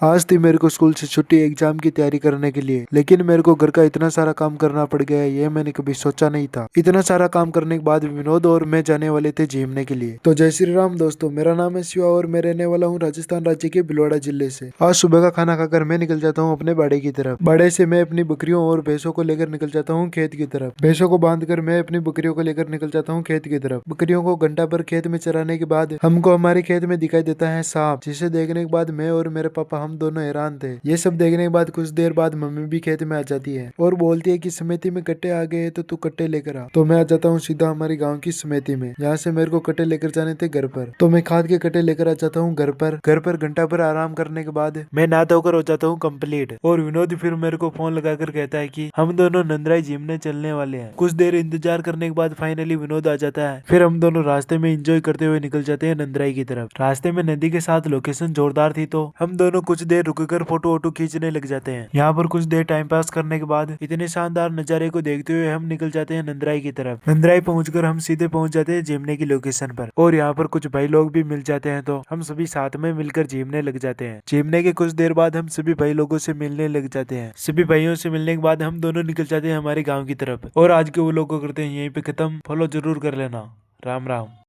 आज थी मेरे को स्कूल से छुट्टी एग्जाम की तैयारी करने के लिए, लेकिन मेरे को घर का इतना सारा काम करना पड़ गया है, ये मैंने कभी सोचा नहीं था। इतना सारा काम करने के बाद विनोद और मैं जाने वाले थे घूमने के लिए। तो जय श्री राम दोस्तों, मेरा नाम है शिवा और मैं रहने वाला हूँ राजस्थान राज्य के भिलवाड़ा जिले से। आज सुबह का खाना खाकर मैं निकल जाता हूँ अपने बाड़े की तरफ। बाड़े से मैं अपनी बकरियों और भैंसों को लेकर निकल जाता हूँ खेत की तरफ। भैंसों को बांधकर मैं अपनी बकरियों को लेकर निकल जाता हूँ खेत की तरफ। बकरियों को घंटा भर खेत में चराने के बाद हमको हमारे खेत में दिखाई देता है सांप, जिसे देखने के बाद मैं और मेरे पापा हम दोनों हैरान थे। ये सब देखने के बाद कुछ देर बाद मम्मी भी खेत में आ जाती है और बोलती है कि समिति में कट्टे आ गए तो तू कट्टे लेकर आ। तो मैं आ जाता हूँ सीधा हमारी गाँव की समिति में। यहाँ से मेरे को कट्टे लेकर जाने थे घर पर, तो मैं खाद के कट्टे लेकर आ जाता हूँ घर पर घंटा भर आराम करने के बाद मैं नहा धोकर हो जाता हूँ कंप्लीट। और विनोद फिर मेरे को फोन लगाकर कहता है कि हम दोनों नंदराई घूमने चलने वाले हैं। कुछ देर इंतजार करने के बाद फाइनली विनोद आ जाता है। फिर हम दोनों रास्ते में एंजॉय करते हुए निकल जाते हैं नंदराई की तरफ। रास्ते में नदी के साथ लोकेशन जोरदार थी, तो हम दोनों कुछ देर रुककर फोटो वोटो खींचने लग जाते हैं। यहाँ पर कुछ देर टाइम पास करने के बाद इतने शानदार नजारे को देखते हुए हम निकल जाते हैं नंदराई की तरफ। नंदराई पहुंचकर हम सीधे पहुंच जाते हैं झीमने की लोकेशन पर, और यहाँ पर कुछ भाई लोग भी मिल जाते हैं, तो हम सभी साथ में मिलकर झीमने लग जाते हैं। झीमने के कुछ देर बाद हम सभी भाई लोगों से मिलने लग जाते हैं। सभी भाइयों से मिलने के बाद हम दोनों निकल जाते हैं हमारे गाँव की तरफ। और आज के वो लोग को करते हैं यहीं पे खत्म। फॉलो जरूर कर लेना। राम राम।